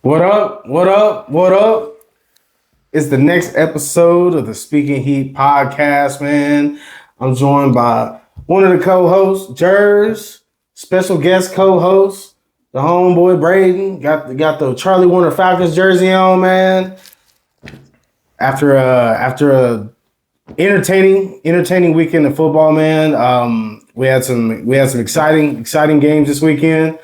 What up? What up? What up? It's the next episode of the Speaking Heat podcast, man. I'm joined by one of the co-hosts, Jers, special guest co-host, the homeboy Braden. Got the Charlie Warner Falcons jersey on, man. After a entertaining weekend of football, man. We had some exciting games this weekend.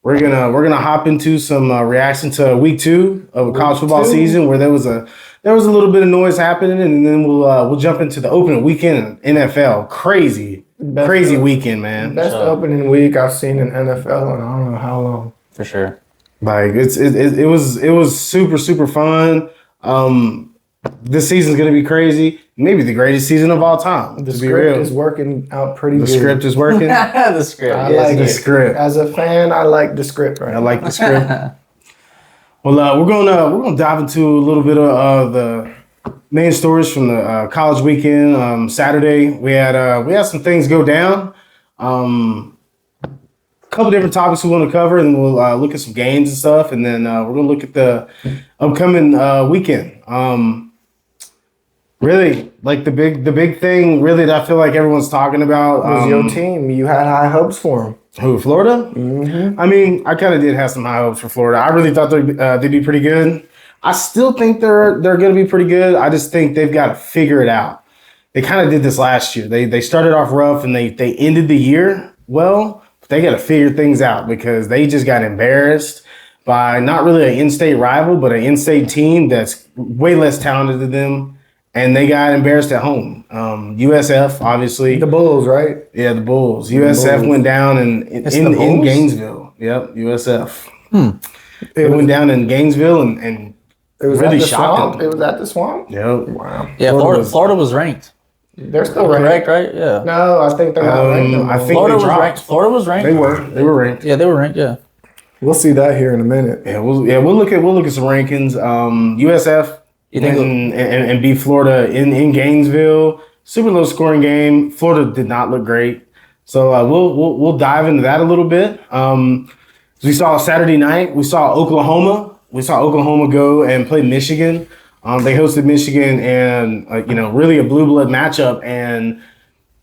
We're gonna hop into some reaction to week 2 of a college football season where there was a little bit of noise happening, and then we'll jump into the opening weekend in NFL. Crazy weekend, man. Best opening week I've seen in NFL in I don't know how long. For sure. Like it was super fun. This season's gonna be crazy. Maybe the greatest season of all time. The script is working out pretty good. The script is working. The script. I like the script. As a fan, I like the script right I like the script. Well, we're gonna dive into a little bit of the main stories from the college weekend. Saturday, we had some things go down. A couple different topics we want to cover, and we'll look at some games and stuff, and then we're gonna look at the upcoming weekend. Really, like the big thing, really, that I feel like everyone's talking about was your team. You had high hopes for them. Who, Florida? Mm-hmm. I mean, I kind of did have some high hopes for Florida. I really thought they'd be pretty good. I still think they're going to be pretty good. I just think they've got to figure it out. They kind of did this last year. They started off rough and they ended the year well. But they got to figure things out because they just got embarrassed by not really an in-state rival, but an in-state team that's way less talented than them. And they got embarrassed at home. USF, obviously. The Bulls, right? Yeah, the Bulls. USF went down in Gainesville. Yep, USF. It went down in Gainesville and it was really at the shocked swamp. them. It was at the swamp? Yep. Wow. Yeah, Florida was ranked. They're still ranked. Correct, right? Yeah. No, I think they're not ranked. I think Florida they was dropped. ranked. Florida was ranked. They were ranked. Yeah, they were ranked. Yeah. We'll see that here in a minute. Yeah, we'll look at some rankings. USF and beat Florida in Gainesville. Super low scoring game. Florida did not look great. So we'll dive into that a little bit. We saw Saturday night. We saw Oklahoma. We saw Oklahoma go and play Michigan. They hosted Michigan and really a blue blood matchup. And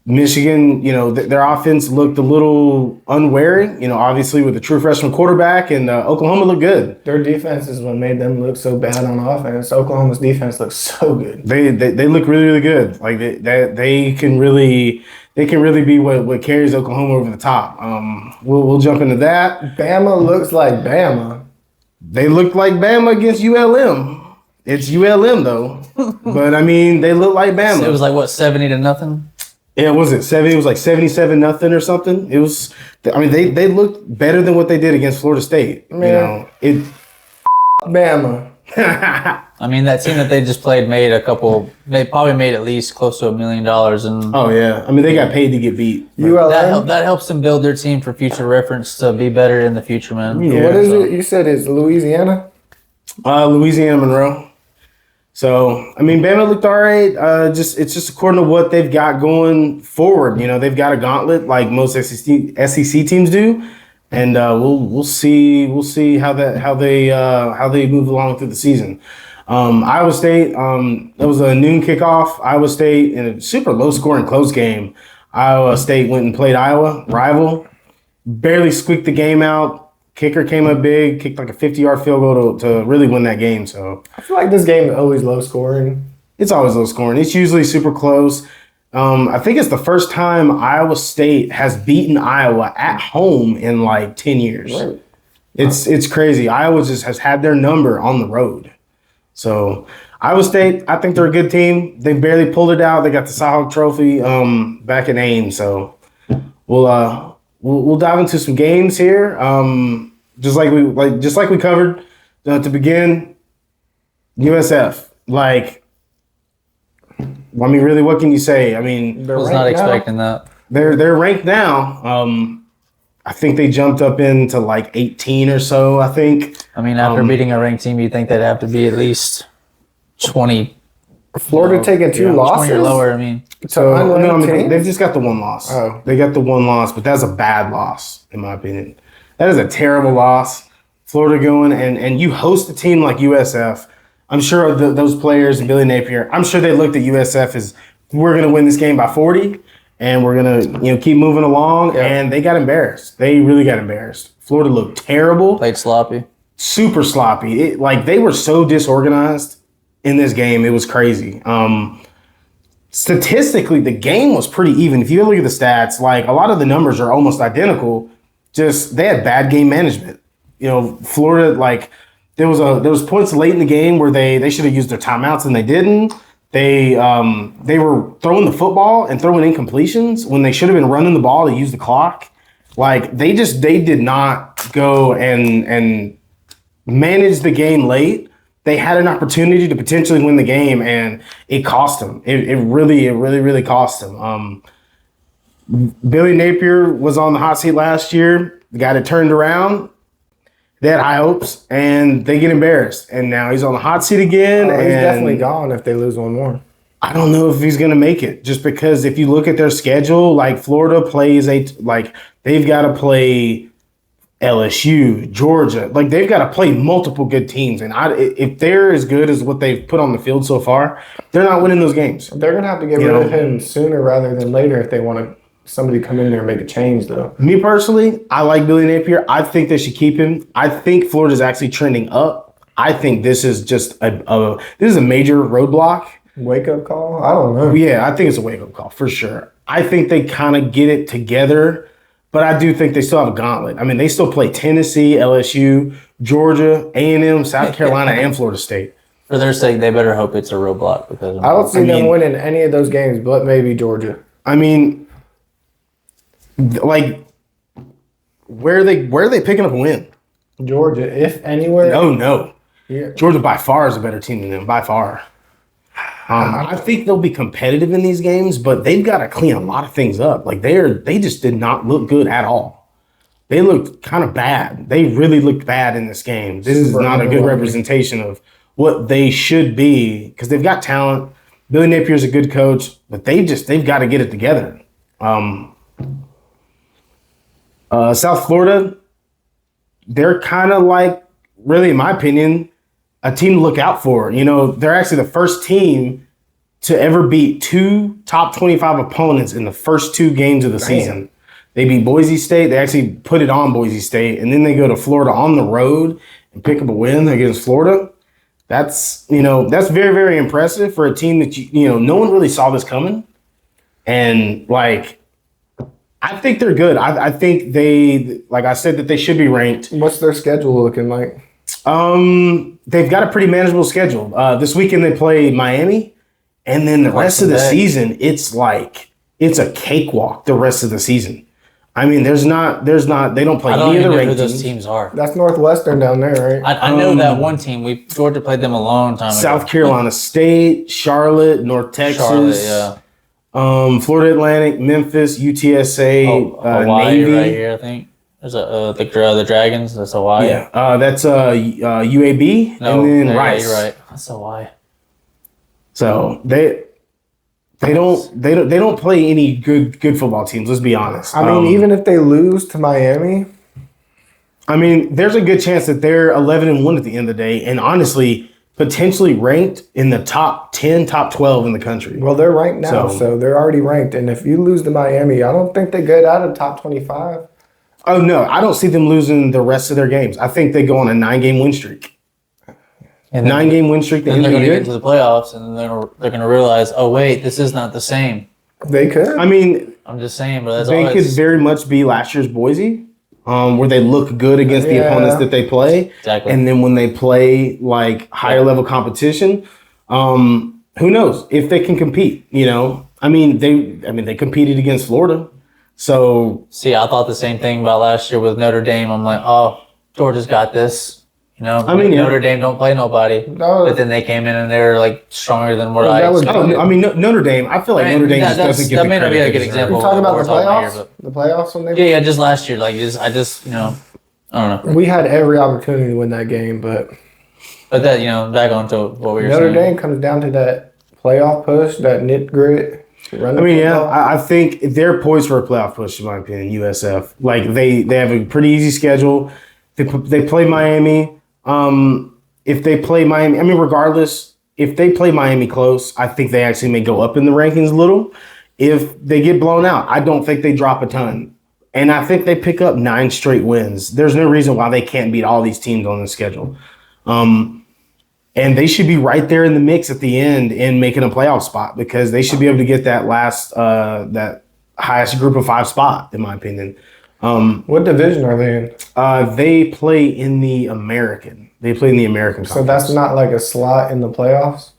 Michigan, their offense looked a little unwary. Obviously with the true freshman quarterback, and Oklahoma looked good. Their defense is what made them look so bad on offense. Oklahoma's defense looks so good. They look really good. Like they can really be what carries Oklahoma over the top. We'll jump into that. Bama looks like Bama. They look like Bama against ULM. It's ULM though, but I mean they look like Bama. So it was like what, 70-0? Yeah, was it 70? It was like 77-0 or something. It was. I mean, they looked better than what they did against Florida State. Man. Bama. I mean, that team that they just played they probably made at least close to $1 million. And oh, yeah. I mean, they got paid to get beat. ULM. that helps them build their team for future reference to be better in the future, man. Yeah, what is it? You said it's Louisiana? Louisiana Monroe. So, I mean, Bama looked all right. It's just according to what they've got going forward. They've got a gauntlet like most SEC teams do. And we'll see how they move along through the season. Iowa State, that was a noon kickoff. Iowa State in a super low scoring close game. Iowa State went and played Iowa, rival, barely squeaked the game out. Kicker came up big, kicked like a 50-yard field goal to really win that game. So I feel like this game is always low scoring. It's always low scoring. It's usually super close. I think it's the first time Iowa State has beaten Iowa at home in like 10 years. Right. It's crazy. Iowa just has had their number on the road. So Iowa State, I think they're a good team. They barely pulled it out. They got the Cy-Hawk Trophy back in Ames. So we'll dive into some games here. Just like we covered to begin. USF, I mean, really, what can you say? I mean, I was not expecting that. They're ranked now. I think they jumped up into like 18 or so, I think. I mean, after beating a ranked team, you'd think they'd have to be at least 20. Florida taking two losses? 20 or lower, I mean. They've just got the one loss. They got the one loss, but that's a bad loss, in my opinion. That is a terrible loss. Florida going, and you host a team like USF. I'm sure those players and Billy Napier, I'm sure they looked at USF as, we're going to win this game by 40, and we're going to keep moving along, and they got embarrassed. They really got embarrassed. Florida looked terrible. Played sloppy. Super sloppy. They were so disorganized in this game. It was crazy. Statistically, the game was pretty even. If you look at the stats, like a lot of the numbers are almost identical. Just they had bad game management. Florida, like there was points late in the game where they should have used their timeouts and they didn't. They were throwing the football and throwing incompletions when they should have been running the ball to use the clock. Like they did not go and manage the game late. They had an opportunity to potentially win the game, and it cost them. It really cost them. Billy Napier was on the hot seat last year. The guy that turned around, they had high hopes, and they get embarrassed. And now he's on the hot seat again. He's definitely gone if they lose one more. I don't know if he's going to make it, just because if you look at their schedule, like Florida plays they've got to play LSU, Georgia, like they've got to play multiple good teams, and if they're as good as what they've put on the field so far, they're not winning those games. They're gonna have to get rid of him sooner rather than later if they want somebody to come in there and make a change, though. Me personally, I like Billy Napier. I think they should keep him. I think Florida's actually trending up. I think this is just a major roadblock. Wake up call? I don't know. Yeah, I think it's a wake up call for sure. I think they kind of get it together. But I do think they still have a gauntlet. I mean, they still play Tennessee, LSU, Georgia, A&M, South Carolina, and Florida State. For their sake, they better hope it's a roadblock because I don't see them winning any of those games, but maybe Georgia. I mean, like, where are they picking up a win? Georgia, if anywhere. No. Yeah. Georgia by far is a better team than them, by far. I think they'll be competitive in these games, but they've got to clean a lot of things up. Like they just did not look good at all. They looked kind of bad. They really looked bad in this game. This is not a good representation of what they should be, because they've got talent. Billy Napier's a good coach, but they've got to get it together. South Florida, they're kind of like, really, in my opinion, a team to look out for. They're actually the first team to ever beat two top 25 opponents in the first two games of the season. They beat Boise State. They actually put it on Boise State, and then they go to Florida on the road and pick up a win against Florida. That's very, very impressive for a team that no one really saw this coming. And I think they're good. I think they, like I said, that they should be ranked. What's their schedule looking like? They've got a pretty manageable schedule. This weekend they play Miami, and then the rest of the season, it's a cakewalk the rest of the season. I mean, they don't play any of the ranked who those teams. teams are. That's Northwestern down there, right? I know that one team. Georgia played them a long time ago. South Carolina State, Charlotte, North Texas, Charlotte, yeah. Florida Atlantic, Memphis, UTSA, Hawaii Navy. right here, I think. There's the Dragons. That's Hawaii. Yeah, that's UAB, No, and then Rice. You're right. That's Hawaii. So they don't play any good football teams. Let's be honest. I mean, even if they lose to Miami, I mean, there's a good chance that they're 11-1 at the end of the day, and honestly, potentially ranked in the top 10, top 12 in the country. well, they're ranked now, so they're already ranked. And if you lose to Miami, I don't think they get out of top 25. Oh no, I don't see them losing the rest of their games. I think they go on a 9-game win streak. And 9-game win streak. Then they're going to get into the playoffs, and then they're going to realize, oh wait, this is not the same. They could. I mean, I'm just saying, but that's they could very much be last year's Boise, where they look good against the opponents that they play. Exactly. And then when they play higher level competition, who knows if they can compete? I mean, they competed against Florida. So see, I thought the same thing about last year with Notre Dame. I'm like, oh, Georgia's got this. Notre Dame don't play nobody. No. But then they came in and they were stronger than what I expected. Notre Dame. I feel like Notre Dame just doesn't get the credit. That may not be a good example. You're talking about the playoffs. playoffs? The playoffs when they Yeah, just last year. I don't know. We had every opportunity to win that game, but that back onto what we were Notre saying. Dame comes down to that playoff push, that knit grit. I think they're poised for a playoff push, in my opinion. USF, they have a pretty easy schedule. They play Miami. If they play Miami, I mean, regardless, if they play Miami close, I think they actually may go up in the rankings a little. If they get blown out, I don't think they drop a ton. And I think they pick up 9 straight wins. There's no reason why they can't beat all these teams on the schedule. And they should be right there in the mix at the end in making a playoff spot because they should be able to get that that highest group of 5 spot, in my opinion. What division are they in? They play in the American. They play in the American So Conference. that's not like a slot in the playoffs?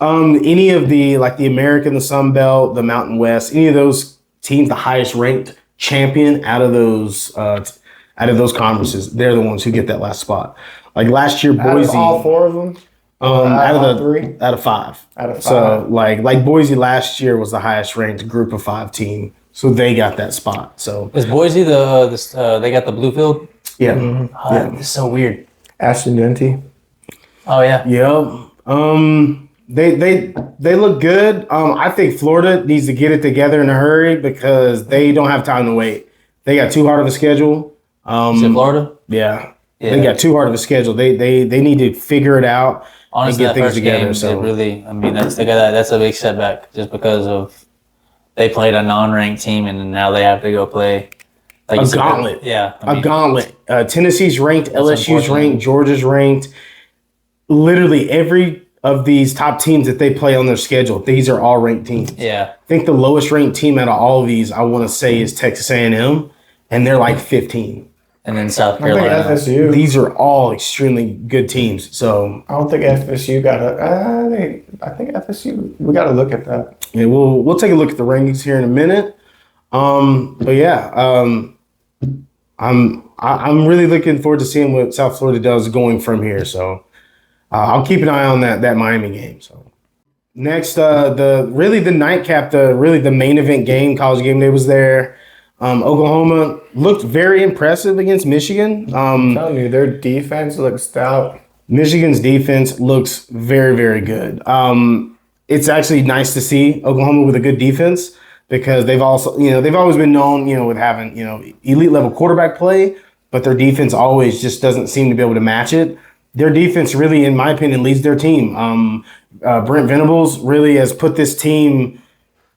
Any of the American, the Sun Belt, the Mountain West, any of those teams, the highest ranked champion out of those conferences, they're the ones who get that last spot. Like last year, Boise. Out of all 4 of them? Out of 3? Out of 5. Out of 5. So like Boise last year was the highest ranked group of 5 team, so they got that spot. So Is Boise they got the blue field? yeah, Oh, This is so weird. Ashton Genty. Oh yeah. Yep. They look good. I think Florida needs to get it together in a hurry because they don't have time to wait. They got too hard of a schedule. Is it Florida? Yeah. Yeah. They got too hard of a schedule. They need to figure it out Honestly, and that get things first together. game, So it really, I mean, that's a big setback just because of they played a non-ranked team and now they have to go play like A you said, gauntlet. Yeah, a gauntlet. Tennessee's ranked, LSU's unfortunate. ranked, Georgia's ranked. Literally every of these top teams that they play on their schedule, these are all ranked teams. Yeah, I think the lowest ranked team out of all of these, I want to say, is Texas A&M, and they're like 15. and then South I think Carolina. FSU. These are all extremely good teams. So I don't think FSU got a. I think FSU. We got to look at that. yeah, we'll take a look at the rankings here in a minute. But yeah, I'm really looking forward to seeing what South Florida does going from here. So I'll keep an eye on that Miami game. So next, the nightcap, the main event game, College Game Day was there. Oklahoma looked very impressive against Michigan. I'm telling you, their defense looks stout. Michigan's defense looks very, very good. It's actually nice to see Oklahoma with a good defense because they've always been known, with having, elite level quarterback play, but their defense always just doesn't seem to be able to match it. Their defense really, in my opinion, leads their team. Brent Venables really has put this team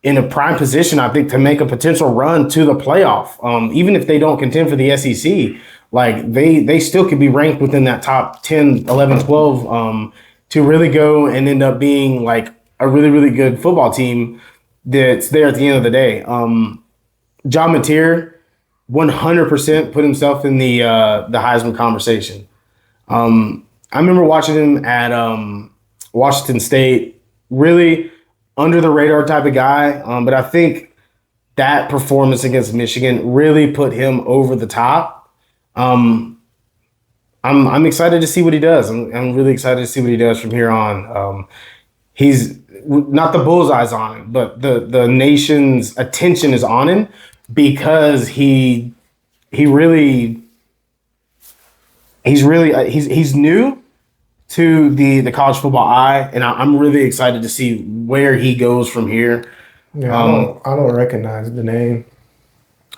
in a prime position, I think, to make a potential run to the playoff. Even if they don't contend for the SEC, like they still could be ranked within that top 10, 11, 12 to really go and end up being like a really, really good football team that's there at the end of the day. John Mateer 100% put himself in the Heisman conversation. I remember watching him at Washington State, really under the radar type of guy. But I think that performance against Michigan really put him over the top. I'm excited to see what he does. I'm really excited to see what he does from here on. He's not the bullseye's on him, but the nation's attention is on him because he's new to the college football eye, and I'm really excited to see where he goes from here. Yeah, I don't recognize the name.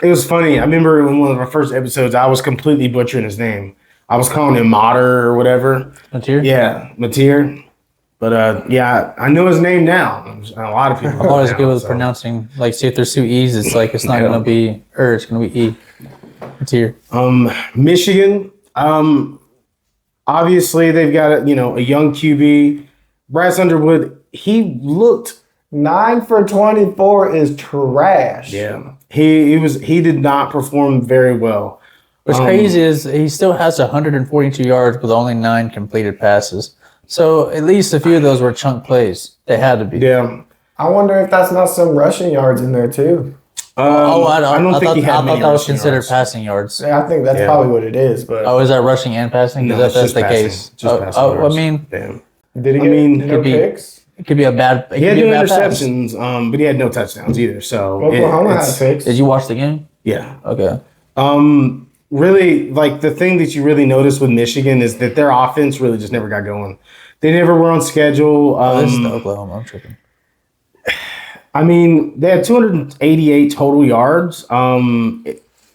It was funny. I remember in one of our first episodes, I was completely butchering his name. I was calling him Mater or whatever. Mateer? Yeah, Mateer. But yeah, I know his name now. A lot of people. I'm always good with so. pronouncing. Like, see if there's 2 E's, it's like it's not gonna be it's gonna be E. Mateer. Michigan. Obviously they've got a young QB. Bryce Underwood. He looked. 9 for 24 is trash. Yeah, he did not perform very well. What's crazy is he still has 142 yards with only 9 completed passes. So at least a few of those were chunk plays. They had to be. Yeah. I wonder if that's not some rushing yards in there too. I don't think thought, he had I thought many that was rushing considered yards. passing yards. Yeah, I think that's probably what it is. But Oh, is that rushing and passing? No, Because it's that's just the passing. case. Just passing I yards. mean, Damn. did he I get mean, no could be- picks? it could be a bad. It He had could be no a bad pass. interceptions, but he had no touchdowns either. So Oklahoma had it's- picks. Did you watch the game? Yeah. Okay. Really, like the thing that you really notice with Michigan is that their offense really just never got going. They never were on schedule. This is the Oklahoma. I'm tripping. I mean, they had 288 total yards,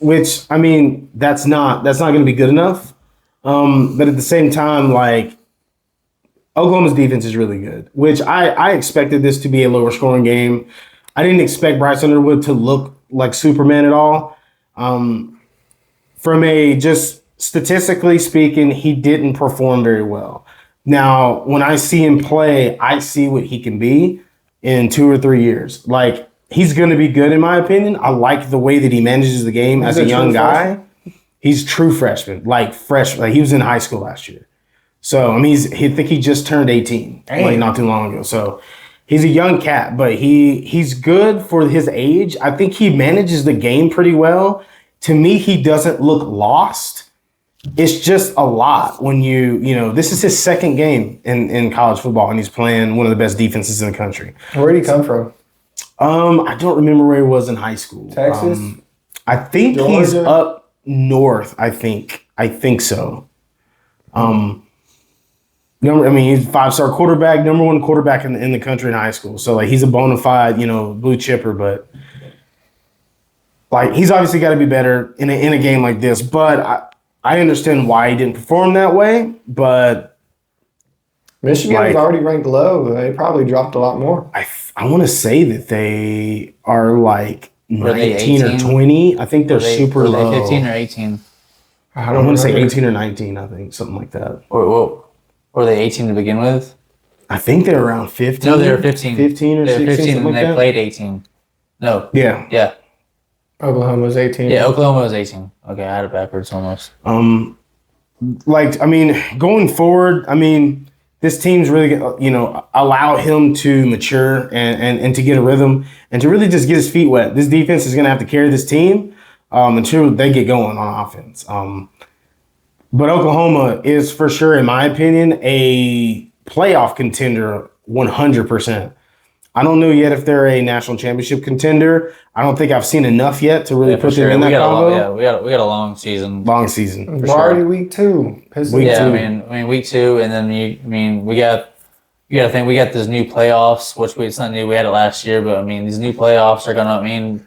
which I mean that's not going to be good enough. But at the same time, like Oklahoma's defense is really good, which I expected this to be a lower scoring game. I didn't expect Bryce Underwood to look like Superman at all. From a just statistically speaking, he didn't perform very well. Now, when I see him play, I see what he can be in 2 or 3 years. Like, he's going to be good, in my opinion. I like the way that he manages the game as a young guy. He's true freshman, like fresh. Like he was in high school last year. So, I mean, I think he just turned 18, like not too long ago. So, he's a young cat, but he's good for his age. I think he manages the game pretty well. To me, he doesn't look lost. It's just a lot when this is his second game in college football, and he's playing one of the best defenses in the country. Where did he come from? I don't remember where he was in high school. Texas? I think Georgia? he's up north. I think so. He's a 5-star quarterback, number one quarterback in the country in high school. So like he's a bona fide, blue chipper, but like he's obviously got to be better in a game like this. But I understand why he didn't perform that way. But Michigan was already ranked low. They probably dropped a lot more. I want to say that they are like 19 or 18? 20. I think they're super low. Were they 15 or 18? I don't want to say 18 or 19. I think something like that. Or were they 18 to begin with? I think they're around 15. No, they were 15. 15 or they were 16, 15 something and like they that. played 18. No. Yeah. Yeah. Oklahoma was 18. Yeah, Oklahoma was 18. Okay, I had it backwards almost. Going forward, this team's really, allow him to mature and to get a rhythm and to really just get his feet wet. This defense is going to have to carry this team until they get going on offense. But Oklahoma is for sure, in my opinion, a playoff contender 100%. I don't know yet if they're a national championship contender. I don't think I've seen enough yet to really put them in that combo. We got a long season. Long season. We're already week 2. Week Yeah, 2. I mean week 2, and then you got to think we got this new playoffs, which it's not new. We had it last year, but these new playoffs are gonna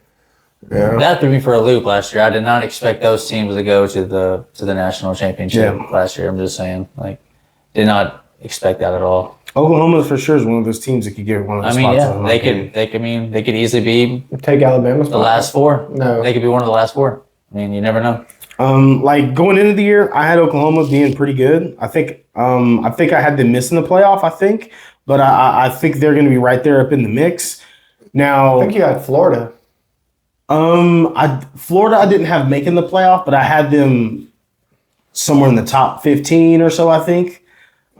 that threw me for a loop last year. I did not expect those teams to go to the national championship last year. I'm just saying, did not expect that at all. Oklahoma for sure is one of those teams that could get one of the spots. They could easily be Take Alabama's the last 4. No. They could be one of the last 4. You never know. Going into the year, I had Oklahoma being pretty good. I think I had them missing the playoff. But I think they're going to be right there up in the mix. Now, I think you had Florida. Florida I didn't have making the playoff, but I had them somewhere in the top 15 or so. I think.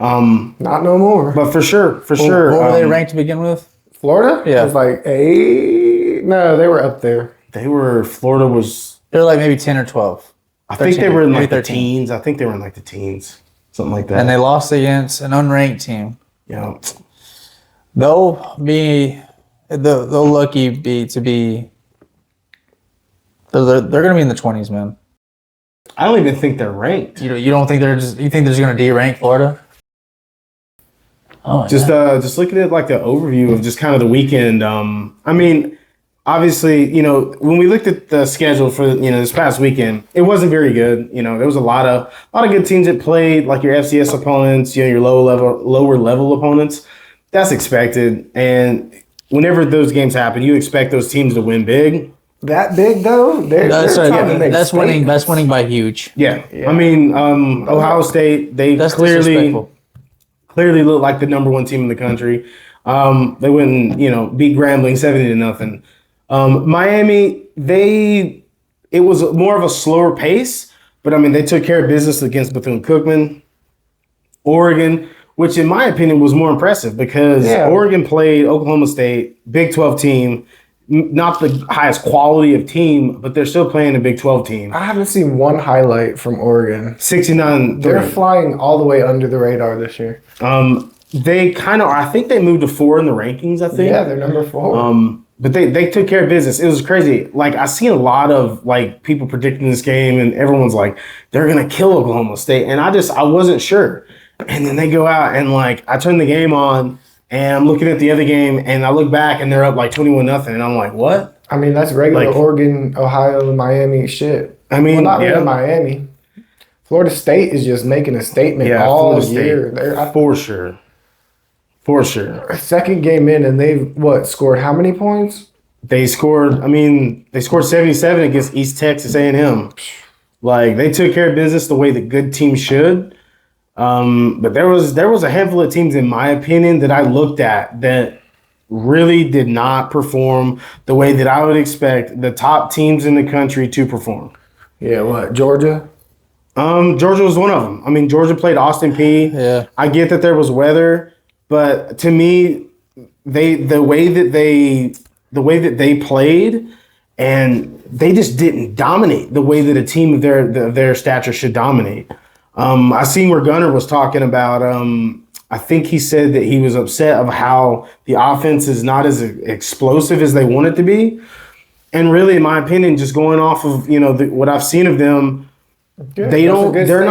Not no more. But for sure. What were they ranked to begin with? Florida? Yeah. It was like 8. No, they were up there. Florida was. They're like maybe 10 or 12. I think they were in maybe like the 13. teens. I think they were in like the teens, something like that. And they lost against an unranked team. Yeah. They'll lucky be to be. They're going to be in the 20s, man. I don't even think they're ranked. You don't think you think they're just going to de-rank Florida? Oh, Just looking at like the overview of just kind of the weekend. Obviously, when we looked at the schedule for this past weekend, it wasn't very good. There was a lot of good teams that played, like your FCS opponents, your lower level opponents. That's expected, and whenever those games happen, you expect those teams to win big. That big though? That's winning. That's winning by huge. Yeah. Ohio State, That's clearly look like the number 1 team in the country. They went and, beat Grambling 70-0. Miami, it was more of a slower pace, but they took care of business against Bethune-Cookman. Oregon, which in my opinion was more impressive because Oregon played Oklahoma State, Big 12 team, not the highest quality of team, but they're still playing a Big 12 team. I haven't seen one highlight from Oregon. 69-3. They're flying all the way under the radar this year. They kind of, I think they moved to 4 in the rankings, I think. Yeah, they're number 4. But they took care of business. It was crazy. I seen a lot of people predicting this game, and everyone's like, they're gonna kill Oklahoma State, and I wasn't sure. And then they go out and I turn the game on, and I'm looking at the other game, and I look back, and they're up 21-0, and I'm like, what? That's regular Oregon, Ohio, Miami shit. Not really Miami. Florida State is just making a statement all Florida year. State, for sure. For sure. Second game in, and they've scored how many points? They scored 77 against East Texas A&M. Like, they took care of business the way that good teams should. But there was a handful of teams, in my opinion, that I looked at that really did not perform the way that I would expect the top teams in the country to perform. Yeah, what, Georgia? Georgia was one of them. I mean, Georgia played Austin Peay. Yeah. I get that there was weather, but to me, the way that they played, and they just didn't dominate the way that a team of their stature should dominate. I seen where Gunner was talking about. I think he said that he was upset of how the offense is not as explosive as they want it to be. And really, in my opinion, just going off of what I've seen of them. Good. They're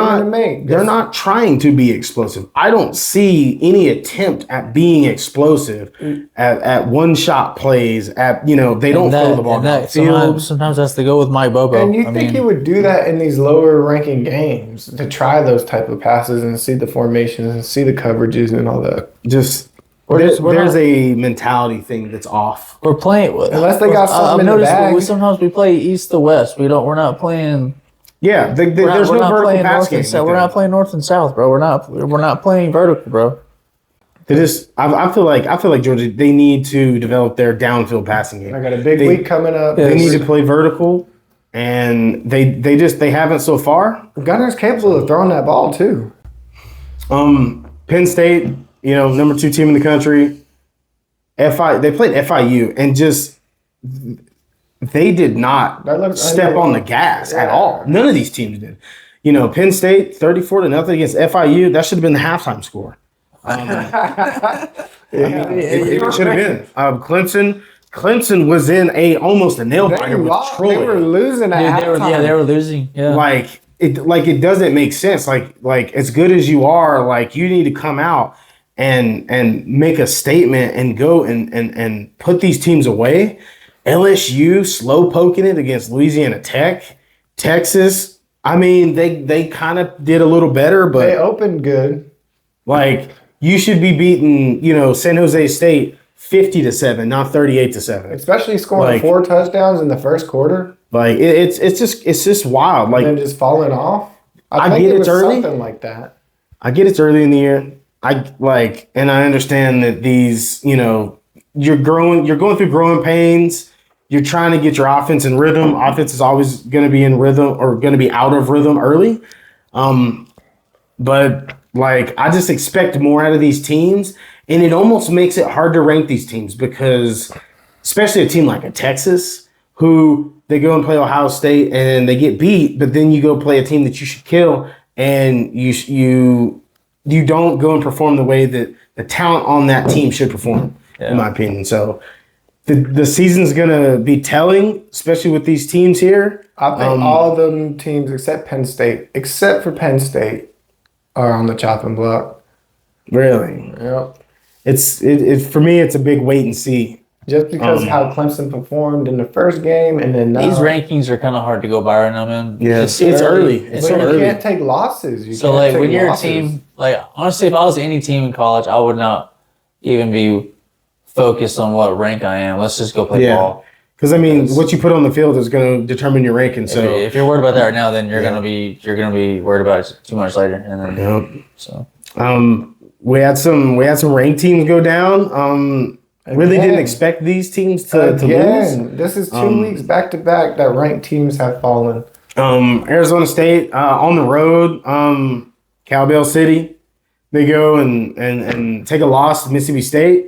not trying to be explosive. I don't see any attempt at being explosive at one shot plays they don't throw the ball down the field. Sometimes that's to go with Mike Bobo. And you think he would do that in these lower ranking games to try those type of passes and see the formations and see the coverages and all that. There's a mentality thing that's off. We're playing unless they got something in the bag. Sometimes we play east to west. We're not playing. Yeah, there's no vertical pass game. We're not playing north and south, bro. We're not playing vertical, bro. I feel like Georgia, they need to develop their downfield passing game. I got a big week coming up. They need to play vertical, and they haven't so far. Gunner's capable of throwing that ball too. Penn State, number 2 team in the country. They played FIU and just. They did not step on the gas at all. None of these teams did. Penn State 34-0 against FIU. That should have been the halftime score. It should have been. Clemson was in almost a nail biter with Troy. They were losing at halftime. They were losing. Yeah. It doesn't make sense. Like as good as you are, you need to come out and make a statement and go and put these teams away. LSU slow poking it against Louisiana Tech, Texas. I mean, they kind of did a little better, but they opened good. You should be beating, San Jose State 50-7, not 38-7. Especially scoring 4 touchdowns in the first quarter. It's just wild. And then just falling off. I think it was early. Something like that. I get it's early in the year. And I understand that these, you're going through growing pains. You're trying to get your offense in rhythm. Offense is always going to be in rhythm or going to be out of rhythm early. But I just expect more out of these teams, and it almost makes it hard to rank these teams because, especially a team like a Texas, who they go and play Ohio State and they get beat, but then you go play a team that you should kill, and you don't go and perform the way that the talent on that team should perform, in my opinion. So. The season's going to be telling, especially with these teams here. I think all of them teams except for Penn State, are on the chopping block. Really? Yep. It's for me, it's a big wait and see. Just because how Clemson performed in the first game and then now. These rankings are kind of hard to go by right now, man. Yeah, it's early. But you can't take losses. When you're a team, honestly, if I was any team in college, I would not even be focused on what rank I am. Let's just go play ball. Because what you put on the field is going to determine your ranking. So if you're worried about that right now, then you're gonna be worried about it too much later. And then we had some ranked teams go down. Really didn't expect these teams to lose. This is 2 weeks back to back that ranked teams have fallen. Arizona State on the road, Cowbell City. They go and take a loss to Mississippi State.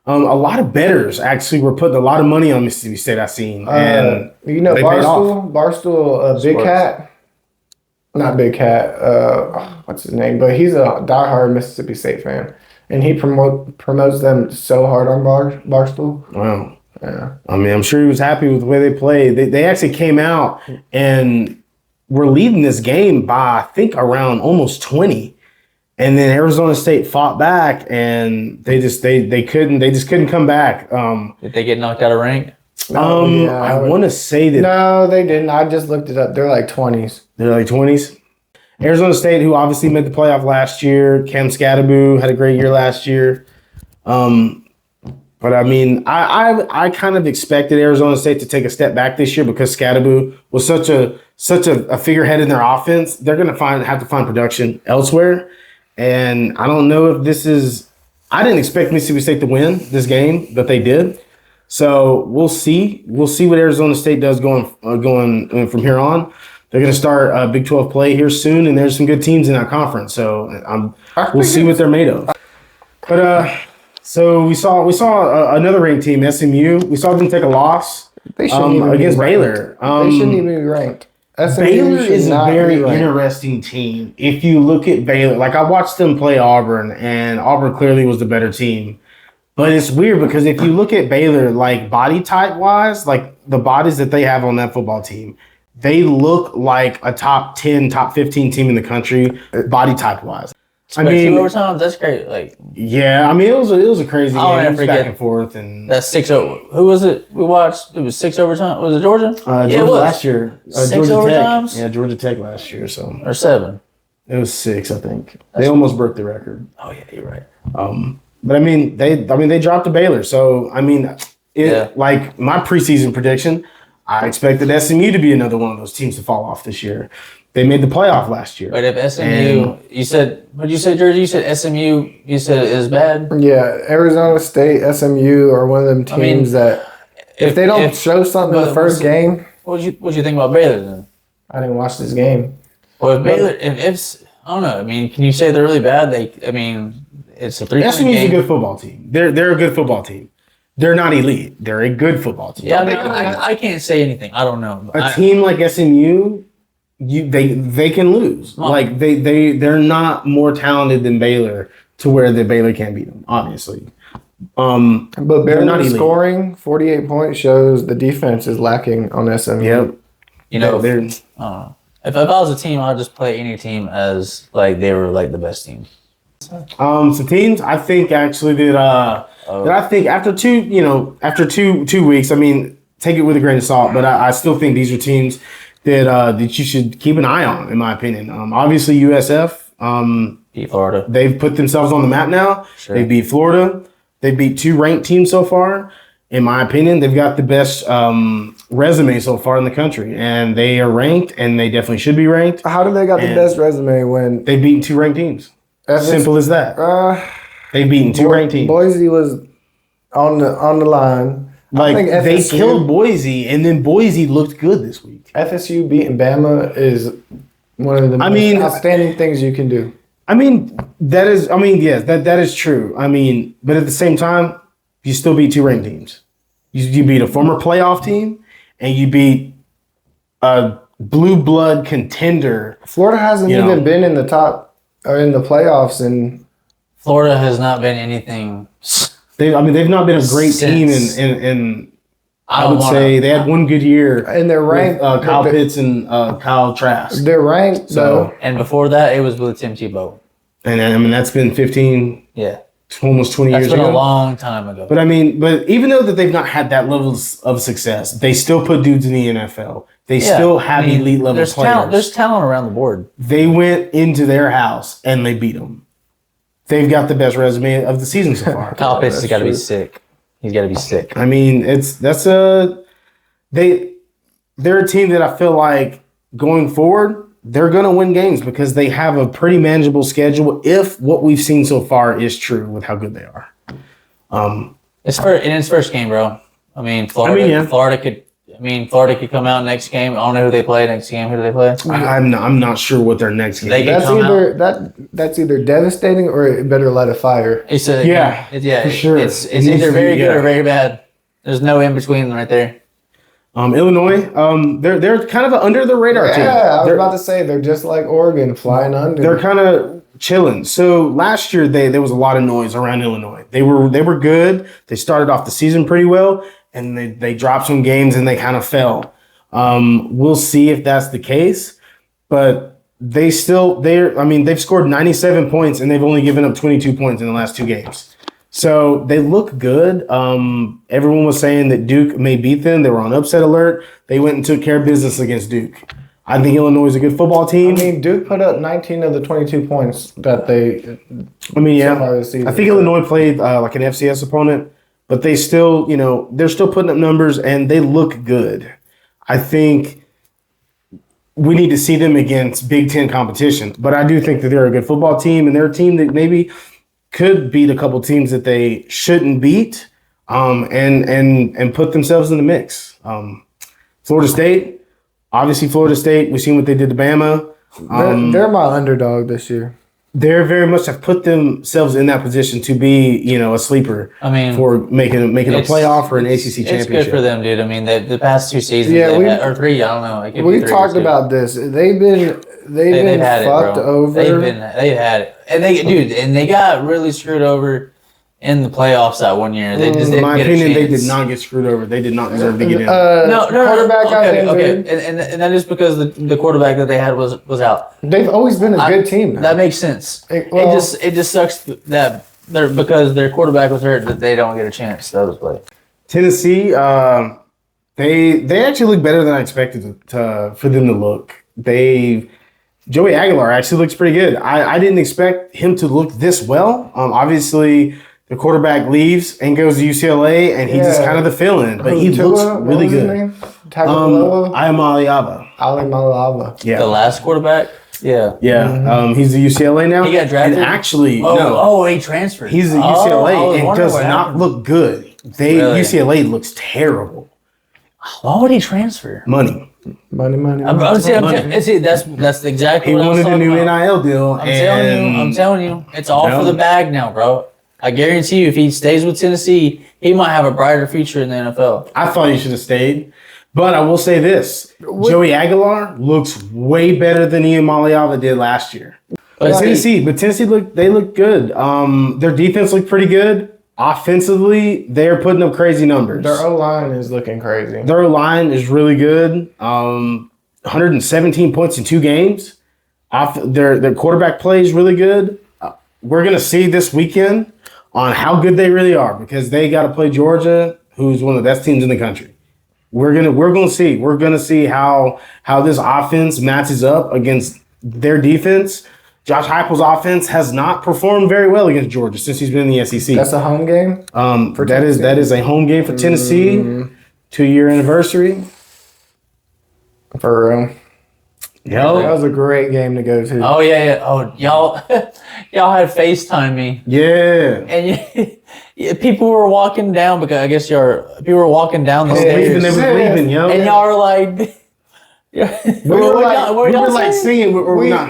A lot of bettors actually were putting a lot of money on Mississippi State. I've seen, and Barstool, Big Cat, not Big Cat. What's his name? But he's a diehard Mississippi State fan, and he promotes them so hard on Barstool. Wow. Yeah. I'm sure he was happy with the way they played. They actually came out and were leading this game by I think around almost 20. And then Arizona State fought back, and they just couldn't come back. Did they get knocked out of rank? I want to say that. No, they didn't. I just looked it up. They're like 20s. They're like 20s. Arizona State, who obviously made the playoff last year. Cam Scatteraboo had a great year last year. But I mean, I kind of expected Arizona State to take a step back this year because Scatteraboo was such a figurehead in their offense. They're going to have to find production elsewhere, and I don't know if this is. I didn't expect Mississippi State to win this game, but they did. So we'll see. We'll see what Arizona State does going from here on. They're going to start Big 12 play here soon, and there's some good teams in that conference. So we'll see what they're made of. But so we saw another ranked team, SMU. We saw them take a loss against Baylor. They shouldn't even be ranked. SMU Baylor is a very interesting team. If you look at Baylor, like I watched them play Auburn, and Auburn clearly was the better team. But it's weird because if you look at Baylor, like body type wise, like the bodies that they have on that football team, they look like a top 10, top 15 team in the country, body type wise. Especially overtime, that's great. Like, yeah, I mean, it was a crazy game. I'll It never was forget back and forth, and that's 6-0. Who was it? We watched. It was 6 overtime. Was it Georgia? Georgia last year. 6 Georgia overtimes? Tech. Yeah, Georgia Tech last year. So Or 7. it was 6, I think. They almost broke the record. Oh yeah, you're right. But I mean, they dropped to Baylor. So I mean, like my preseason prediction, I expected SMU to be another one of those teams to fall off this year. They made the playoff last year. But if SMU, you said, what did you say, Jersey? You said SMU. You said is bad. Yeah, Arizona State, SMU are one of them teams that if they don't show something in the first game. What you think about Baylor then? I didn't watch this game. Well, if Baylor, if I don't know. I mean, can you say they're really bad? It's a 3-point SMU's game. a good football team. They're a good football team. They're not elite. They're a good football team. Yeah, I can't say anything. I don't know. A team like SMU, they can lose. Like they're not more talented than Baylor to where the Baylor can't beat them. Obviously, but Baylor scoring 48 points shows the defense is lacking on SMU. Yep. You know, I don't know. If I was a team, I'd just play any team as like they were like the best team. Some teams I think actually that I think after two weeks, I mean, take it with a grain of salt, but I still think these are teams that you should keep an eye on, in my opinion. Obviously USF, Beat Florida. They've put themselves on the map now. Sure. They beat Florida. They beat 2 ranked teams so far. In my opinion, they've got the best resume so far in the country, and they are ranked, and they definitely should be ranked. How do they got the best resume when They've beaten 2 ranked teams? Simple as that. They've beaten 2 ranked teams. Boise was on the line. Like they killed Boise, and then Boise looked good this week. FSU beating Bama is one of the most outstanding things you can do. Yes, that is true. But at the same time, you still beat 2 ranked teams. You beat a former playoff team, and you beat a blue blood contender. Florida hasn't even been in the top or in the playoffs, and Florida has not been anything. They've not been a great team in I would say they had one good year. And they're ranked. Kyle Pitts and Kyle Trask. They're ranked, though. And before that, it was with Tim Tebow. And that's been 15, almost 20 years ago. That's been a long time ago. But but even though that they've not had that level of success, they still put dudes in the NFL. They still have elite level players. There's talent around the board. They went into their house and they beat them. They've got the best resume of the season so far. Kyle Pitts has got to be sick. He's got to be sick. They're a team that I feel like going forward, they're going to win games because they have a pretty manageable schedule if what we've seen so far is true with how good they are. It's in its first game, bro. Florida could come out next game. I don't know who they play next game. Who do they play? I'm not sure what their next game is. That's either devastating or it better light a fire. For sure. It's either very good or very bad. There's no in between right there. Illinois, they're kind of an under the radar team. Yeah, I was about to say they're just like Oregon, flying under. They're kind of chilling. So last year there was a lot of noise around Illinois. They were good. They started off the season pretty well, and they dropped some games and they kind of fell. We'll see if that's the case, but they've scored 97 points and they've only given up 22 points in the last 2 games. So they look good. Everyone was saying that Duke may beat them. They were on upset alert. They went and took care of business against Duke. I think Illinois is a good football I team. mean, Duke put up 19 of the 22 points that they. Yeah. so far this season. I think Illinois played like an FCS opponent, but they still, they're still putting up numbers and they look good. I think we need to see them against Big Ten competition, but I do think that they're a good football team and they're a team that maybe could beat a couple teams that they shouldn't beat, and put themselves in the mix. Florida State. Obviously, Florida State, we've seen what they did to Bama. They're my underdog this year. They're very much have put themselves in that position to be, a sleeper. I mean, for making a playoff or an ACC championship. It's good for them, dude. I mean, the past 2 seasons, or 3, I don't know. It could be We 3 talked about this. They've been had fucked it, bro. over. They've had it, and they got really screwed over in the playoffs that one year. They just In didn't my get opinion, a they chance. did not get screwed over. They did not deserve to get in. No, quarterback got okay. injured. And that is because the quarterback that they had was out. They've always been a good team. That makes sense. It just sucks that because their quarterback was hurt that they don't get a chance to play. Tennessee, they actually look better than I expected for them to look. Joey Aguilar actually looks pretty good. I didn't expect him to look this well. Obviously, the quarterback leaves and goes to UCLA, and he's just kind of the fill-in, but he looks really good. Tagovailoa? Ali Malava. Yeah. The last quarterback? Yeah. Yeah. He's at UCLA now. He got drafted? And actually, he transferred. He's at UCLA and does not look good. Really? UCLA looks terrible. Why would he transfer? Money. See, that's exactly He what I was wanted a talking new about. NIL deal. I'm telling you, it's all for the bag now, bro. I guarantee you, if he stays with Tennessee, he might have a brighter future in the NFL. I thought he should have stayed. But I will say this. Joey Aguilar looks way better than Ian Maliava did last year. But Tennessee look good. Their defense looked pretty good. Offensively, they're putting up crazy numbers. Their O-line is looking crazy. Their O-line is really good. 117 points in 2 games. Their quarterback play is really good. We're going to see this weekend on how good they really are because they got to play Georgia, who's one of the best teams in the country. We're gonna see how this offense matches up against their defense. Josh Heupel's offense has not performed very well against Georgia since he's been in the SEC. That's a home game. That is a home game for Tennessee. 2-year anniversary. For real. Yo. That was a great game to go to. Oh yeah. Oh y'all had FaceTime me. Yeah. And people were walking down because I guess people were walking down the stairs. They were leaving, yo. And y'all were like, we were like singing.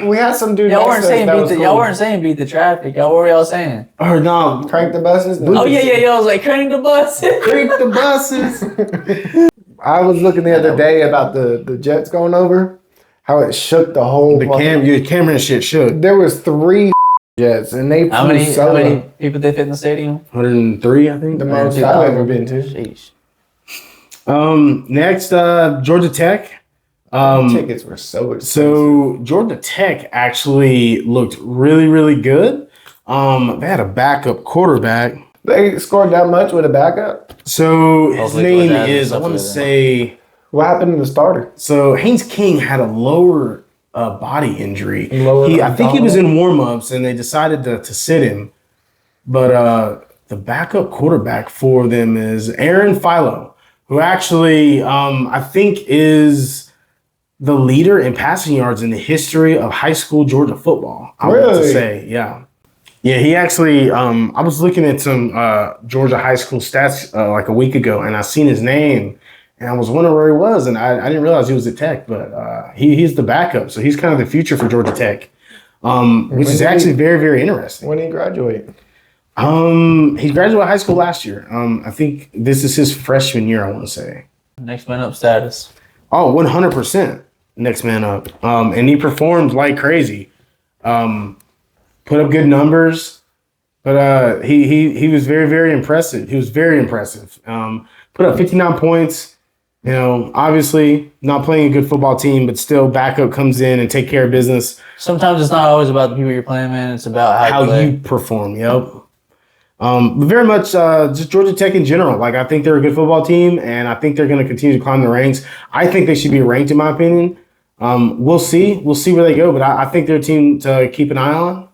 We had some dude. Y'all weren't saying beat the traffic. What were y'all saying? Or no, crank the buses. Oh yeah. Y'all was like crank the buses. Crank the buses. I was looking the other day about the Jets going over. How it shook the whole. Your camera and shit shook. There was 3 Jets, and they how many people they fit in the stadium? 103, I think. The most I've ever been to. Sheesh. Next, Georgia Tech. Tickets were so expensive. So Georgia Tech actually looked really, really good. They had a backup quarterback. They scored that much with a backup? So his name is, I want to say... What happened to the starter? So Haynes King had a lower body injury. I think he was in warm-ups, and they decided to sit him. But the backup quarterback for them is Aaron Philo, who actually I think is the leader in passing yards in the history of high school Georgia football. I want to say, yeah. Yeah, he actually, I was looking at some Georgia high school stats like a week ago, and I seen his name, and I was wondering where he was, and I didn't realize he was at Tech, but he's the backup, so he's kind of the future for Georgia Tech, which is actually very, very interesting. When did he graduate? He graduated high school last year. I think this is his freshman year, I want to say. Next man up status. Oh, 100% next man up. And he performed like crazy. Put up good numbers, but he was very, very impressive. He was very impressive. Put up 59 points. You know, obviously not playing a good football team, but still backup comes in and take care of business. Sometimes it's not always about the people you're playing, man. It's about how you perform. Yep. But very much just Georgia Tech in general. Like, I think they're a good football team, and I think they're going to continue to climb the ranks. I think they should be ranked, in my opinion. We'll see. We'll see where they go, but I think they're a team to keep an eye on.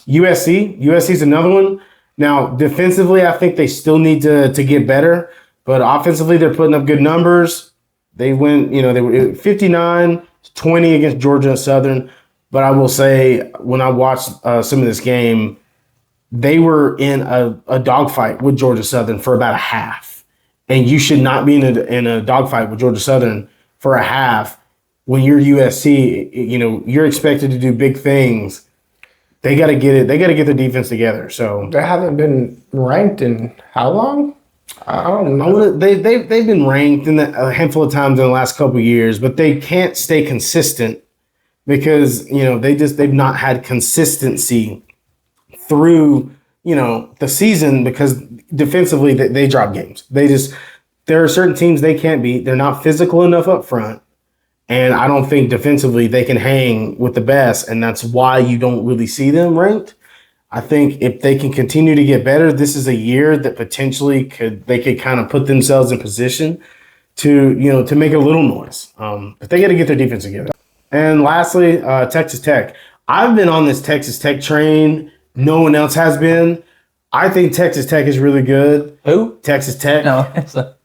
USC is another one. Now, defensively, I think they still need to get better, but offensively, they're putting up good numbers. They went, they were 59-20 against Georgia and Southern. But I will say, when I watched some of this game, they were in a dogfight with Georgia Southern for about a half. And you should not be in a dogfight with Georgia Southern for a half when you're USC. You're expected to do big things. They got to get it. They got to get their defense together. So they haven't been ranked in how long? I don't know. They've been ranked a handful of times in the last couple of years, but they can't stay consistent because they've not had consistency through the season because defensively they drop games. There are certain teams they can't beat. They're not physical enough up front. And I don't think defensively they can hang with the best, and that's why you don't really see them ranked. I think if they can continue to get better, this is a year that potentially they could kind of put themselves in position to make a little noise. But they got to get their defense together. And lastly, Texas Tech. I've been on this Texas Tech train. No one else has been. I think Texas Tech is really good. Who? Texas Tech. No, it's a,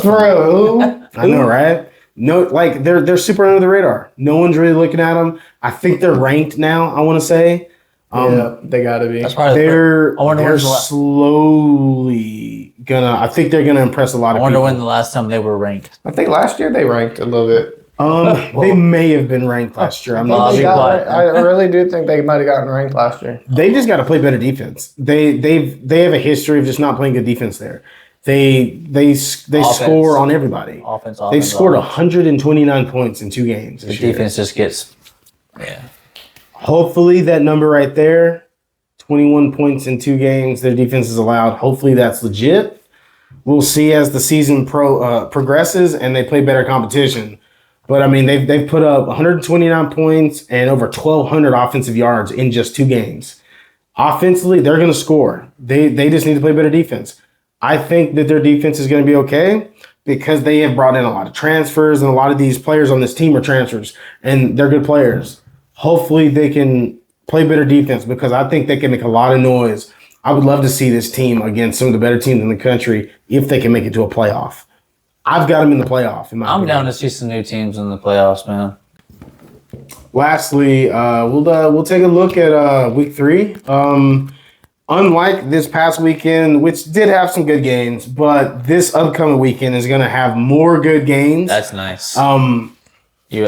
Bro, I know, right? No, like they're super under the radar. No one's really looking at them. I think they're ranked now. I want to say, yeah, they got to be. that's probably they're I wonder they're when's the last. slowly gonna. I think they're gonna impress a lot I of wonder people. when the last time they were ranked. I think last year they ranked a little bit. They may have been ranked last year. I'm Well, not I'll be sure. quiet. I really do think they might have gotten ranked last year. They just got to play better defense. They have a history of just not playing good defense there. They score on everybody. Offense. They've scored 129 points in 2 games. The This year. defense just gets. Yeah. Hopefully that number right there, 21 points in 2 games, their defense is allowed. Hopefully that's legit. We'll see as the season progresses and they play better competition. But I mean, they've put up 129 points and over 1,200 offensive yards in just 2 games. Offensively, they're going to score. They just need to play better defense. I think that their defense is going to be okay because they have brought in a lot of transfers and a lot of these players on this team are transfers and they're good players. Hopefully they can play better defense because I think they can make a lot of noise. I would love to see this team against some of the better teams in the country if they can make it to a playoff. I've got them in the playoff. I'm down to see some new teams in the playoffs, man. Lastly, we'll take a look at week 3. Unlike this past weekend, which did have some good games, but this upcoming weekend is going to have more good games. That's nice.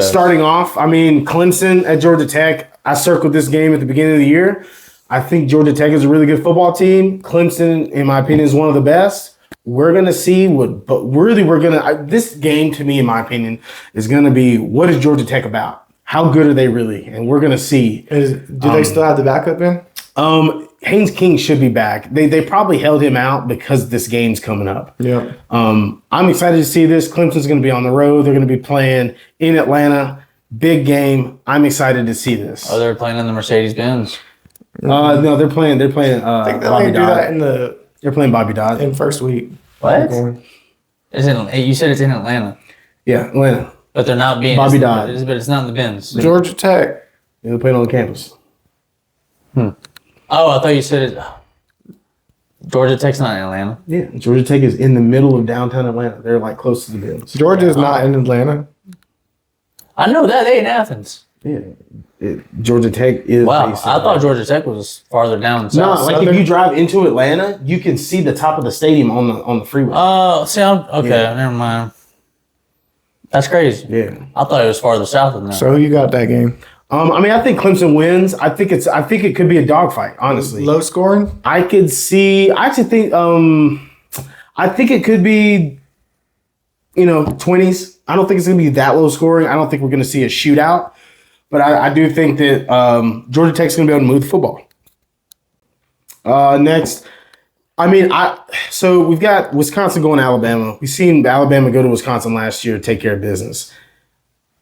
Starting off, I mean, Clemson at Georgia Tech. I circled this game at the beginning of the year. I think Georgia Tech is a really good football team. Clemson, in my opinion, is one of the best. We're going to see this game, to me, in my opinion, is going to be what is Georgia Tech about? How good are they really? And we're going to see. Do they still have the backup in? Haynes King should be back. They probably held him out because this game's coming up. Yeah. I'm excited to see this. Clemson's going to be on the road. They're going to be playing in Atlanta. Big game. I'm excited to see this. Oh, they're playing in the Mercedes-Benz. No, they're playing. I think they Bobby only do that Dodd. They're playing Bobby Dodd. in first week. What? You said it's in Atlanta, Yeah, Atlanta. but they're not being Bobby Dodd. But it's not in the Benz. Georgia Tech. Yeah, they're playing on campus. Oh, I thought you said it. Georgia Tech's not in Atlanta. Yeah, Georgia Tech is in the middle of downtown Atlanta. They're like close to the Bills. Georgia's not in Atlanta. I know that they in Athens. Yeah, Georgia Tech is. Wow, based in I thought Atlanta. Georgia Tech was farther down. No, South. like if you drive into Atlanta, you can see the top of the stadium on the freeway. Oh, see, okay, Yeah. never mind. That's crazy. Yeah. I thought it was farther south than that. So who you got that game? I mean, I think Clemson wins. I think it could be a dogfight. honestly. Low scoring? I could see. I actually think. I think it could be. 20s. I don't think it's gonna be that low scoring. I don't think we're gonna see a shootout. But I do think that Georgia Tech's gonna be able to move the football. Next, so we've got Wisconsin going to Alabama. We've seen Alabama go to Wisconsin last year to take care of business.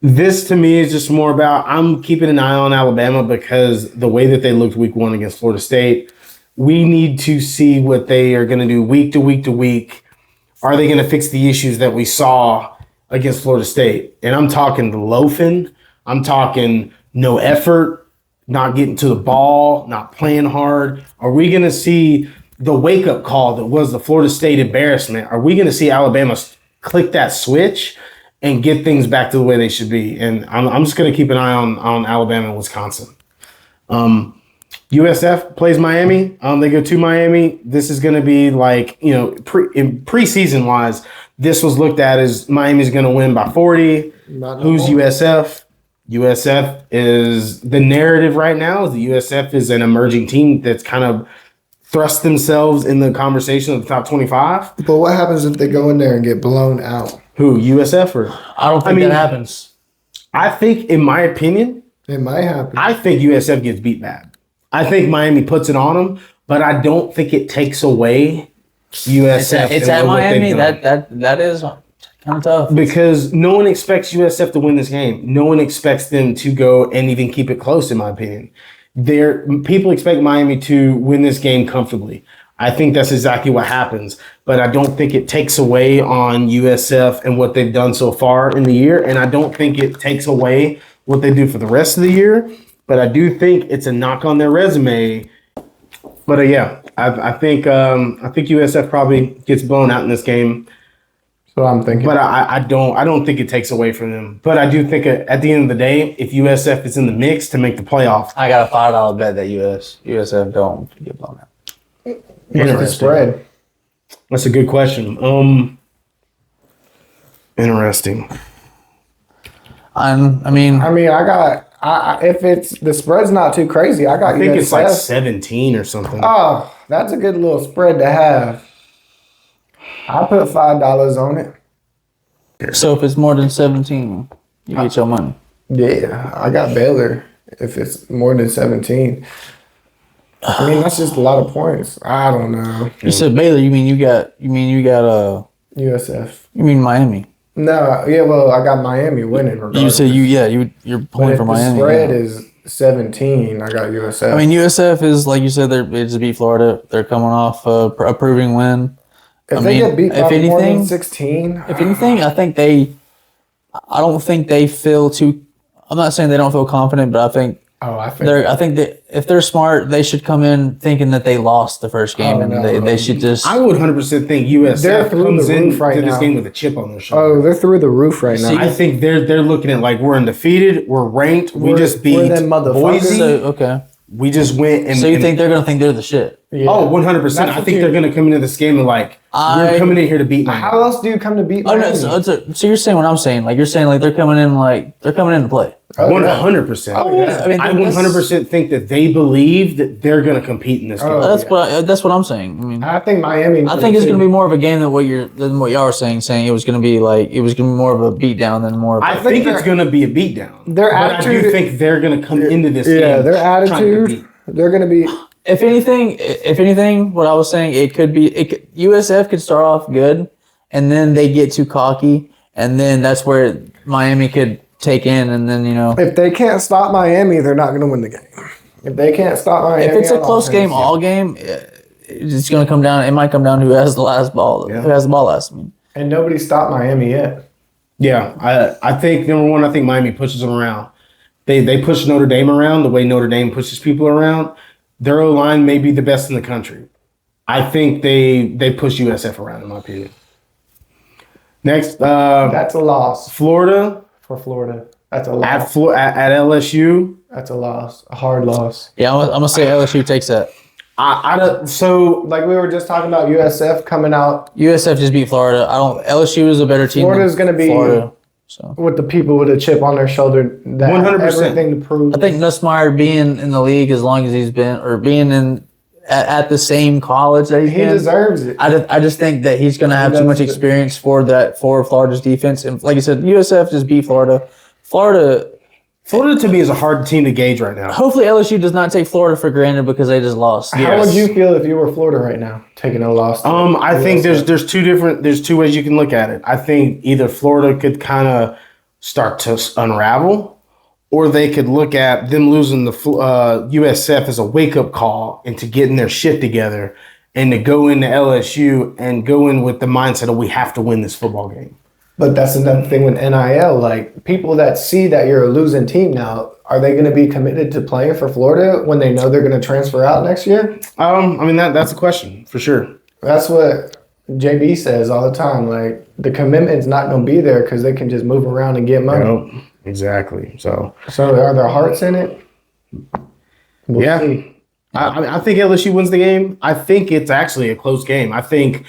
This to me is just more about I'm keeping an eye on Alabama because the way that they looked week 1 against Florida State, we need to see what they are going to do week to week to week. Are they going to fix the issues that we saw against Florida State. And I'm talking the loafing. I'm talking no effort, not getting to the ball, not playing hard. Are we going to see the wake-up call that was the Florida State embarrassment? Are we going to see Alabama click that switch and get things back to the way they should be? And I'm just going to keep an eye on Alabama and Wisconsin. USF plays Miami. They go to Miami. This is going to be like, preseason wise, this was looked at as Miami's going to win by 40. Who's USF? USF is the narrative right now. Is the USF is an emerging team that's kind of thrust themselves in the conversation of the top 25. But what happens if they go in there and get blown out? Who, USF or? I don't think that happens. I think, in my opinion, it might happen. I think USF gets beat bad. I think Miami puts it on them, but I don't think it takes away USF. It's at Miami. That is kind of tough. Because no one expects USF to win this game. No one expects them to go and even keep it close, in my opinion. People expect Miami to win this game comfortably. I think that's exactly what happens, but I don't think it takes away on USF and what they've done so far in the year, and I don't think it takes away what they do for the rest of the year, but I do think it's a knock on their resume. But I think USF probably gets blown out in this game. So I'm thinking. But I don't think it takes away from them. But I do think at the end of the day, if USF is in the mix to make the playoffs, I got a $5 bet that USF don't get blown out. What's the spread? That's a good question. Interesting. I mean, if it's the spread's not too crazy, I think USF. It's like 17 or something. Oh, that's a good little spread to have. I put $5 on it. So if it's more than 17, you get your money. Yeah, I got Baylor. If it's more than 17, I mean that's just a lot of points. I don't know. You said Baylor. You mean you got USF. You mean Miami? No, yeah. Well, I got Miami winning. Regardless. You said you're pulling for Miami. The spread is 17. I got USF. I mean USF is like you said. They just beat Florida. They're coming off a proving win. If they get beat by more than 16, if anything, I don't think they feel too. I'm not saying they don't feel confident, but I think that if they're smart, they should come in thinking that they lost the first game, they should just. I would 100% think USF comes into this game with a chip on their shoulder. Oh, they're through the roof right now. I think they're looking at like we're undefeated, we're ranked, we just beat Boise. Okay. We just went and. So you think they're gonna think they're the shit? Yeah. Oh, 100%. I think they're gonna come into this game and like we're coming in here to beat Miami. How else do you come to beat Miami? Oh, no, so you're saying what I'm saying? Like you're saying like they're coming in to play. 100%. Oh, yeah. I 100% think that they believe that they're gonna compete in this game. That's what I'm saying. I mean, I think Miami. I think it's gonna be more of a game than what y'all were saying. Saying it was gonna be more of a beatdown than more. I think it's gonna be a beatdown. Their attitude. I do think they're gonna come into this game. Yeah, their attitude. They're gonna be. If anything, what I was saying, USF could start off good, and then they get too cocky, and then that's where Miami could take in, and then if they can't stop Miami, they're not gonna win the game. If they can't stop Miami, if it's a close game, all game, it's gonna come down. It might come down to who has the last ball. Yeah. Who has the ball last? And nobody stopped Miami yet. Yeah, I think number one, I think Miami pushes them around. They push Notre Dame around the way Notre Dame pushes people around. Their O-line may be the best in the country. I think they push USF around, in my opinion. Next, that's a loss. Florida. For Florida, that's a loss. At LSU. That's a loss. A hard loss. Yeah, I'm gonna say LSU takes that. So like we were just talking about USF coming out. USF just beat Florida. LSU is a better team. Florida's gonna be Florida. So with the people with a chip on their shoulder, that 100%. Everything to prove. I think Nussmeier being in the league as long as he's been, or being at the same college that he deserves it. I just think that he's going to have too much experience for Florida's defense. And like I said, USF just beat Florida. Florida to me is a hard team to gauge right now. Hopefully LSU does not take Florida for granted because they just lost. How would you feel if you were Florida right now, taking a loss? I think there's two ways you can look at it. I think either Florida could kind of start to unravel, or they could look at them losing the USF as a wake-up call into getting their shit together and to go into LSU and go in with the mindset of we have to win this football game. But that's another thing with NIL. Like, people that see that you're a losing team now, are they going to be committed to playing for Florida when they know they're going to transfer out next year? I mean, that's a question for sure. That's what JB says all the time. Like, the commitment's not going to be there because they can just move around and get money. Exactly. So are their hearts in it? We'll see. I think LSU wins the game. I think it's actually a close game. I think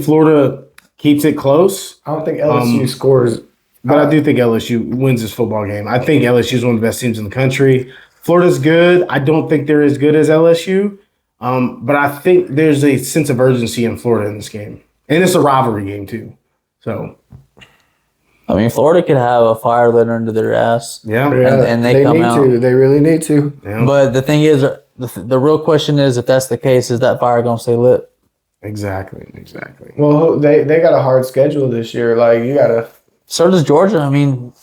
Florida keeps it close. I don't think LSU scores. But I do think LSU wins this football game. I think LSU is one of the best teams in the country. Florida's good. I don't think they're as good as LSU. But I think there's a sense of urgency in Florida in this game. And it's a rivalry game, too. So, I mean, Florida could have a fire lit under their ass. yeah. And they come need out. to. They really need to. Yeah. But the thing is, the real question is, if that's the case, is that fire going to stay lit? Exactly. Well, they got a hard schedule this year. Like, you got to. So does Georgia. I mean,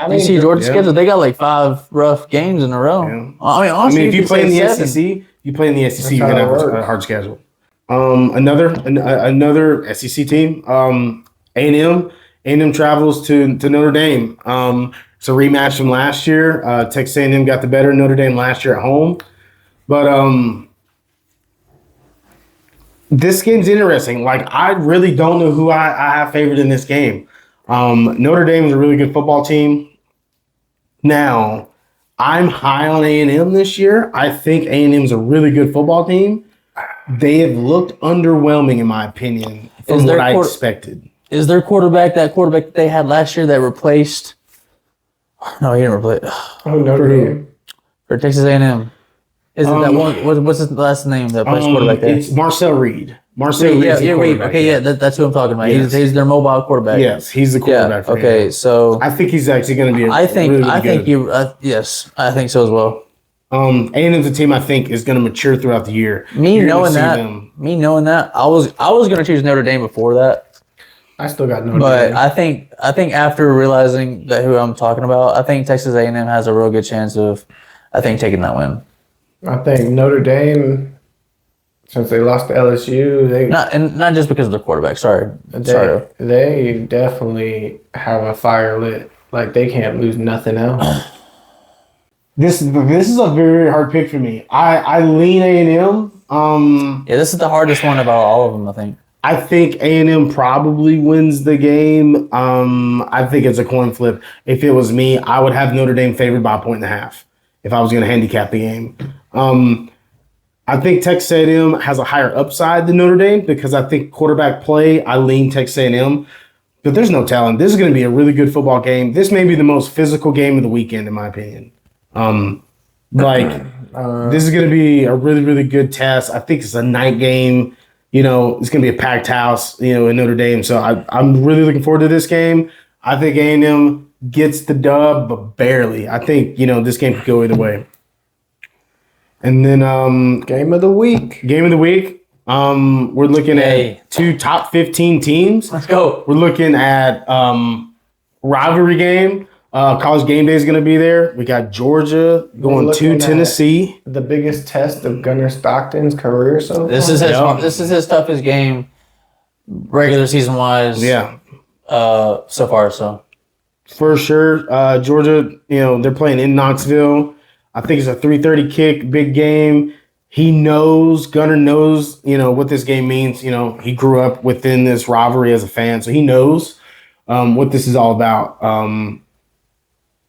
you see Georgia's schedule, they got like 5 rough games in a row. Yeah. I mean, honestly, if you play in the 7. SEC, you're going how to it have works. a hard schedule. Another SEC team, A&M. A&M travels to Notre Dame. It's a rematch from last year. Texas A&M got the better of Notre Dame last year at home. But this game's interesting. Like, I really don't know who I have favored in this game. Notre Dame is a really good football team. Now, I'm high on A&M this year. I think A&M is a really good football team. They have looked underwhelming, in my opinion, from what I expected. Is their quarterback that quarterback that they had last year that replaced? No, he didn't replace. Oh, Notre Dame. For Texas A&M. Is it that one? What's his last name that plays quarterback there? It's Marcel Reed. Marcel Reed. That's who I'm talking about. Yes. He's their mobile quarterback. Yes, he's the quarterback. For okay, A&M. so I think he's actually going to be. I think good. yes, I think so as well. A&M's a team I think is going to mature throughout the year. Me knowing that, I was going to choose Notre Dame before that. I still got Notre But Dame. I think after realizing that who I'm talking about, I think Texas A&M has a real good chance of, taking that win. I think Notre Dame, since they lost to LSU, Not just because of their quarterback. Sorry. they definitely have a fire lit. Like, they can't lose nothing else. This is a very, very hard pick for me. I lean A&M. Yeah, this is the hardest one about all of them, I think. I think A&M probably wins the game. I think it's a coin flip. If it was me, I would have Notre Dame favored by 1.5 if I was going to handicap the game. I think Texas A&M has a higher upside than Notre Dame because I think quarterback play, I lean Texas A&M. But there's no telling. This is going to be a really good football game. This may be the most physical game of the weekend, in my opinion. This is going to be a really, really good test. I think it's a night game. It's going to be a packed house, in Notre Dame. So I'm really looking forward to this game. I think A&M gets the dub, but barely. I think, this game could go either way. And then Game of the week. We're looking at 2 top 15 teams. Let's go. We're looking at rivalry game. College game day is going to be there. We got Georgia going to Tennessee. The biggest test of Gunnar Stockton's career so far. This is his toughest game, regular season wise. Yeah. So far, so. For sure. Georgia, they're playing in Knoxville. I think it's a 3:30 kick, big game. Gunnar knows, what this game means. He grew up within this rivalry as a fan, so he knows what this is all about.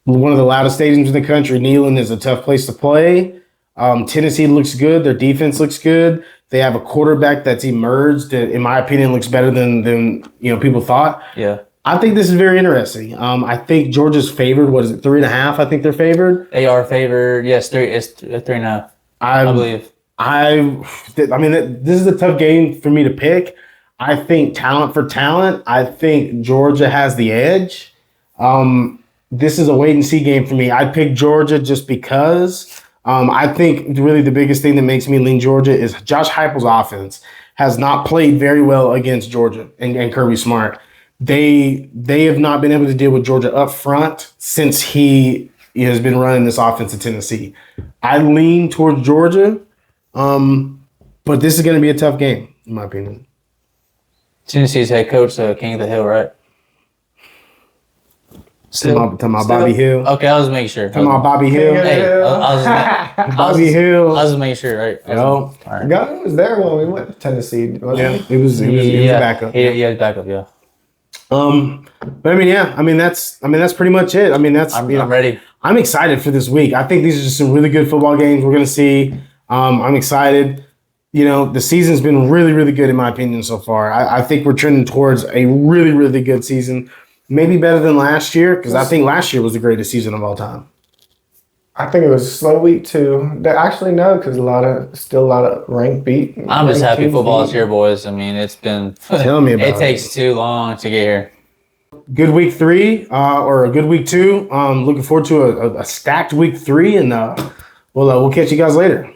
One of the loudest stadiums in the country, Neyland, is a tough place to play. Tennessee looks good. Their defense looks good. They have a quarterback that's emerged that, in my opinion, looks better than people thought. Yeah. I think this is very interesting. I think Georgia's favored. What is it, 3.5? I think they're favored. They are favored. Yes, it's 3.5. I believe. This is a tough game for me to pick. I think talent for talent. I think Georgia has the edge. This is a wait and see game for me. I'd pick Georgia just because. I think really the biggest thing that makes me lean Georgia is Josh Heupel's offense has not played very well against Georgia and Kirby Smart. They have not been able to deal with Georgia up front since he has been running this offense in Tennessee. I lean towards Georgia, but this is going to be a tough game, in my opinion. Tennessee's head coach, King of the Hill, right? To my Bobby Hill. Okay, I was making sure. To my Bobby Hill. Hey, I Bobby Hill. was just making sure, right? Yo. Right. Gunn was there when we went to Tennessee. Yeah, he was backup. Yeah, backup. Yeah. But I mean, yeah, I mean that's pretty much it. I mean that's I'm ready. I'm excited for this week. I think these are just some really good football games we're gonna see. I'm excited. You know, the season's been really, really good in my opinion so far. I think we're trending towards a really, really good season. Maybe better than last year, because I think last year was the greatest season of all time. I think it was a slow week too. Actually, no, because still a lot of ranked beat. I'm just happy football's here. here, boys. I mean, it's been. Tell me about it. It takes too long to get here. Good week 3, or a good week 2. Looking forward to a stacked week 3, and we'll catch you guys later.